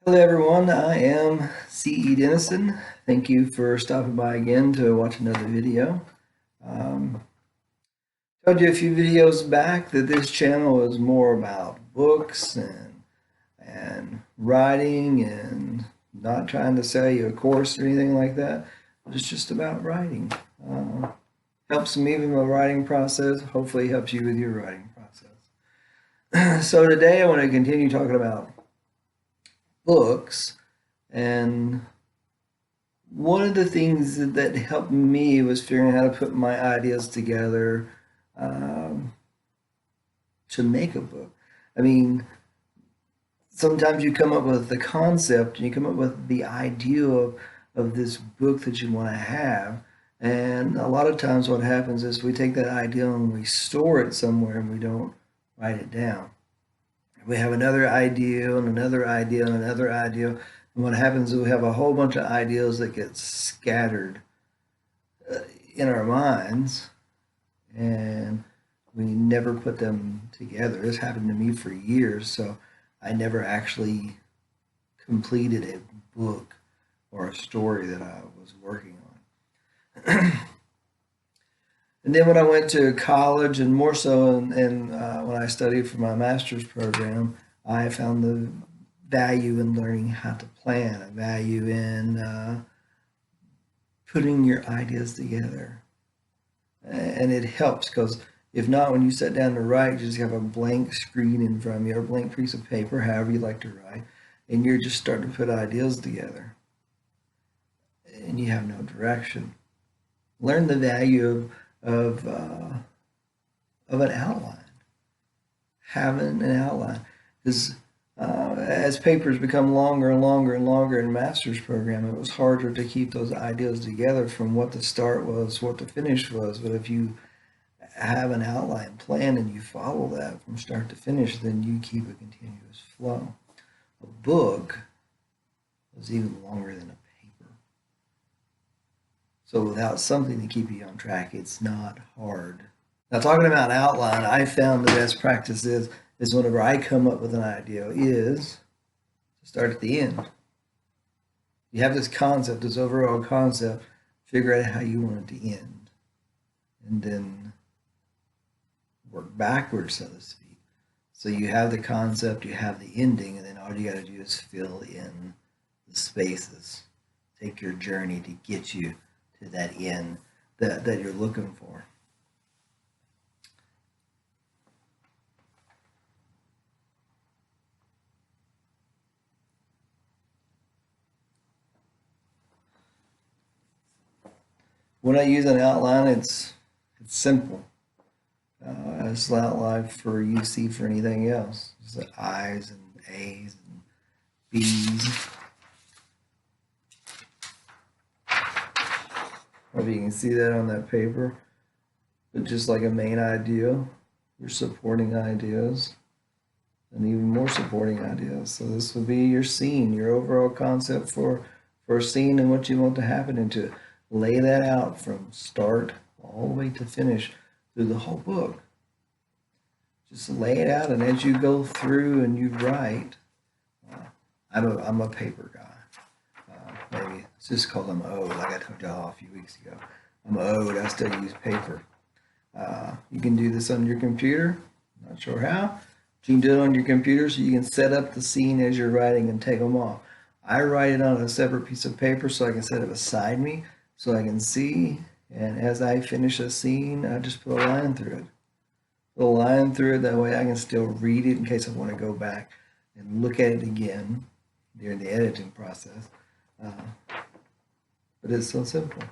Hello everyone, I am C.E. Dennison. Thank you for stopping by again to watch another video. Um, Told you a few videos back that this channel is more about books and writing and not trying to sell you a course or anything like that. It's just about writing. Helps me with my writing process, hopefully helps you with your writing process. So today I want to continue talking about books. And one of the things that helped me was figuring out how to put my ideas together um, to make a book. I mean, sometimes you come up with the concept and you come up with the idea of this book that you want to have. And a lot of times what happens is we take that idea and we store it somewhere and we don't write it down. We have another idea and another idea and another idea. And what happens is we have a whole bunch of ideas that get scattered in our minds and we never put them together. This happened to me for years, so I never actually completed a book or a story that I was working on. And then when I went to college, and more so when I studied for my master's program, I found the value in learning how to plan, a value in putting your ideas together. And it helps because if not, when you sit down to write, you just have a blank screen in front of you or a blank piece of paper, however you like to write, and you're just starting to put ideas together and you have no direction. Learn the value of an outline, having an outline. Because as papers become longer and longer and longer in master's program, it was harder to keep those ideas together from what the start was, what the finish was. But if you have an outline plan and you follow that from start to finish, then you keep a continuous flow. A book is even longer than a paper. So without something to keep you on track, it's not hard. Now, talking about outline, I found the best practice is whenever I come up with an idea is to start at the end. You have this concept, this overall concept, figure out how you want it to end, and then work backwards, so to speak. So you have the concept, you have the ending, and then all you got to do is fill in the spaces. Take your journey to get you to that end that you're looking for. When I use an outline, it's simple. It's an outline for you see for anything else. It's the I's and A's and B's. If you can see that on that paper, but just like a main idea, your supporting ideas, and even more supporting ideas. So this would be your scene, your overall concept for a scene and what you want to happen into it. Lay that out from start all the way to finish through the whole book. Just lay it out, and as you go through and you write, I'm a paper guy. Maybe let's just call them O, like I told y'all a few weeks ago. I'm old. I still use paper. You can do this on your computer. Not sure how. But you can do it on your computer so you can set up the scene as you're writing and take them off. I write it on a separate piece of paper so I can set it beside me so I can see. And as I finish a scene, I just put a line through it. Put a line through it. That way I can still read it in case I want to go back and look at it again during the editing process. But it's so simple.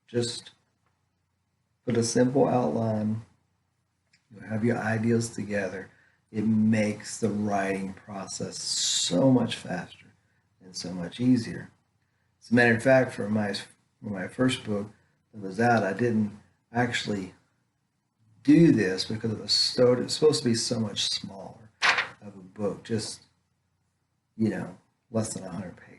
Just put a simple outline. You have your ideas together. It makes the writing process so much faster and so much easier. As a matter of fact, for my first book that was out, I didn't actually do this because it was supposed to be so much smaller of a book, just less than 100 pages.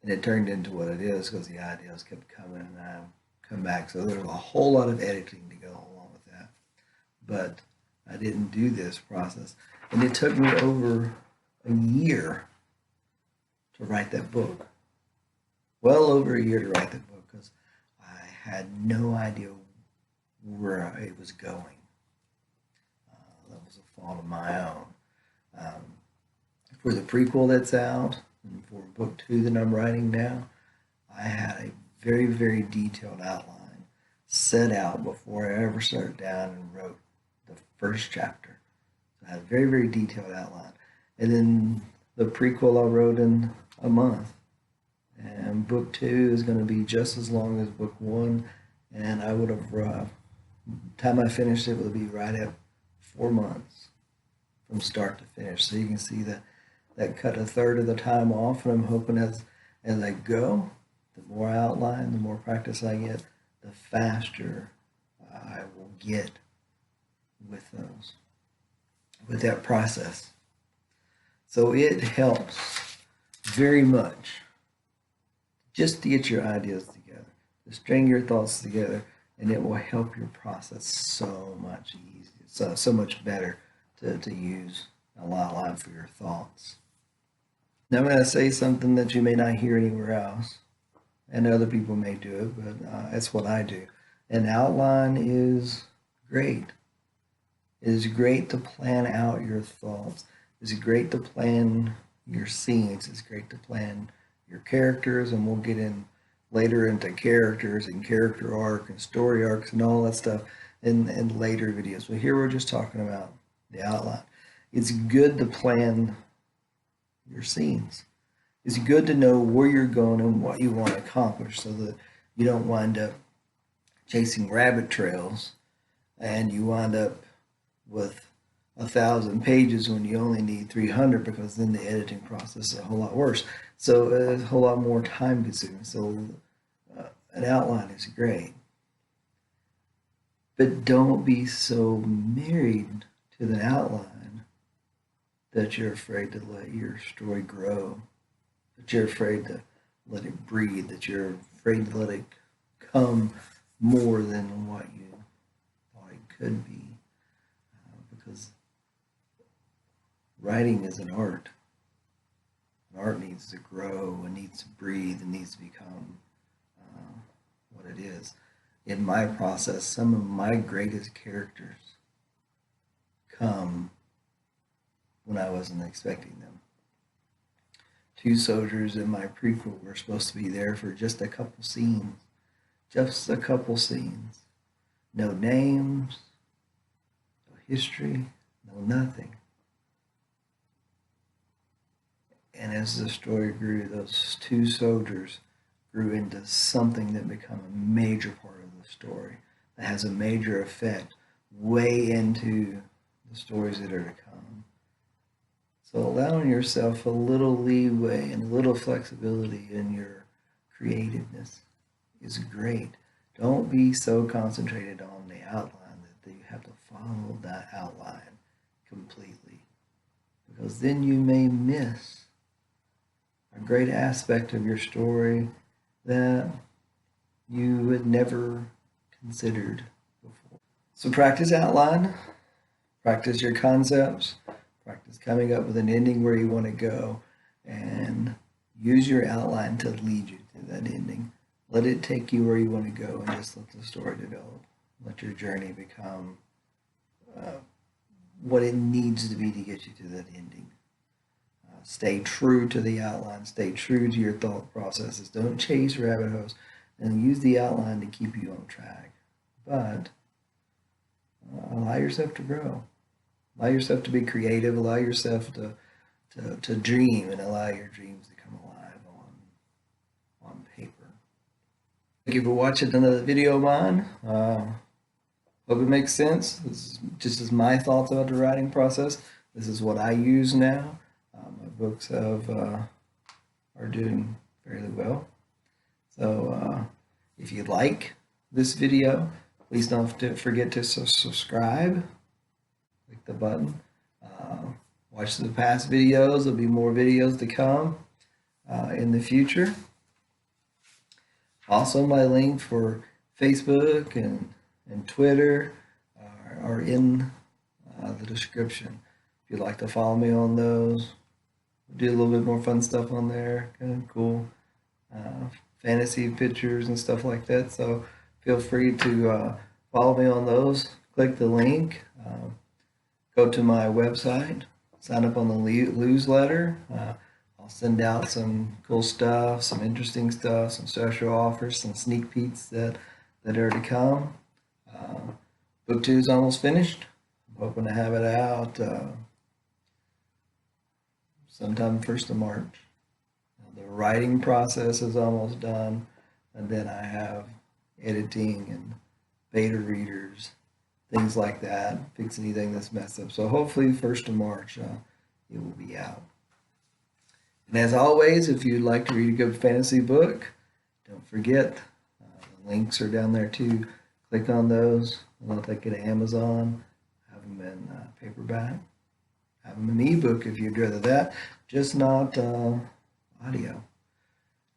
And it turned into what it is because the ideas kept coming and I come back. So there's a whole lot of editing to go along with that. But I didn't do this process. And it took me over a year to write that book. Well over a year to write that book because I had no idea where it was going. That was a fault of my own. Um, for the prequel that's out, and for book 2 that I'm writing now, I had a very, very detailed outline set out before I ever sat down and wrote the first chapter. So I had a very, very detailed outline. And then the prequel I wrote in a month. And book 2 is going to be just as long as book 1. And I would have, time I finished it, will be right at 4 months from start to finish. So you can see that cut a third of the time off. And I'm hoping as I go, the more I outline, the more practice I get, the faster I will get with that process. So it helps very much just to get your ideas together, to string your thoughts together, and it will help your process so much easier, so much better to use a outline for your thoughts. Now I'm going to say something that you may not hear anywhere else, and other people may do it, but that's what I do. An outline is great. It is great to plan out your thoughts. It's great to plan your scenes. It's great to plan your characters, and we'll get in later into characters and character arc and story arcs and all that stuff in later videos. But here we're just talking about the outline. It's good to plan your scenes. It's good to know where you're going and what you want to accomplish so that you don't wind up chasing rabbit trails and you wind up with 1,000 pages when you only need 300, because then the editing process is a whole lot worse. So it's a whole lot more time consuming. So an outline is great. But don't be so married to the outline that you're afraid to let your story grow, that you're afraid to let it breathe, that you're afraid to let it come more than what you thought it could be. Because writing is an art. An art needs to grow and needs to breathe and needs to become what it is. In my process, some of my greatest characters come when I wasn't expecting them. 2 soldiers in my prequel were supposed to be there for just a couple scenes. Just a couple scenes. No names, no history, no nothing. And as the story grew, those 2 soldiers grew into something that became a major part of the story, that has a major effect way into the stories that are to come. So allowing yourself a little leeway and a little flexibility in your creativeness is great. Don't be so concentrated on the outline that you have to follow that outline completely, because then you may miss a great aspect of your story that you had never considered before. So practice outline, practice your concepts, practice coming up with an ending where you want to go, and use your outline to lead you to that ending. Let it take you where you want to go, and just let the story develop. Let your journey become what it needs to be to get you to that ending. Stay true to the outline. Stay true to your thought processes. Don't chase rabbit holes, and use the outline to keep you on track. But allow yourself to grow. Allow yourself to be creative. Allow yourself to dream, and allow your dreams to come alive on paper. Thank you for watching another video of mine. Hope it makes sense. This is my thoughts about the writing process. This is what I use now. My books are doing fairly well. So if you like this video, please don't forget to subscribe. Click the button. Watch the past videos. There'll be more videos to come in the future. Also, my link for Facebook and Twitter are in the description. If you'd like to follow me on those, do a little bit more fun stuff on there, kind of cool fantasy pictures and stuff like that. So feel free to follow me on those. Click the link, go to my website, sign up on the newsletter. I'll send out some cool stuff, some interesting stuff, some special offers, some sneak peeks that are to come. Book 2 is almost finished. I'm hoping to have it out sometime 1st of March. The writing process is almost done, and then I have editing and beta readers, things like that, fix anything that's messed up. So hopefully 1st of March it will be out. And as always, if you'd like to read a good fantasy book, don't forget the links are down there too. Click on those, and I'll take you to Amazon, have them in paperback, have them in ebook if you'd rather that, just not audio.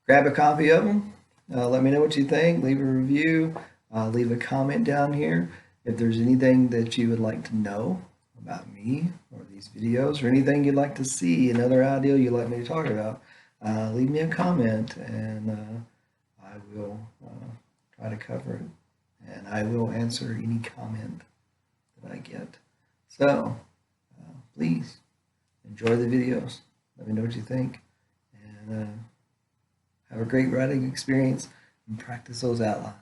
Grab a copy of them. Let me know what you think. Leave a review. Leave a comment down here. If there's anything that you would like to know about me or these videos or anything you'd like to see, another idea you'd like me to talk about, leave me a comment and I will try to cover it. And I will answer any comment that I get. So please enjoy the videos. Let me know what you think. And have a great writing experience and practice those outlines.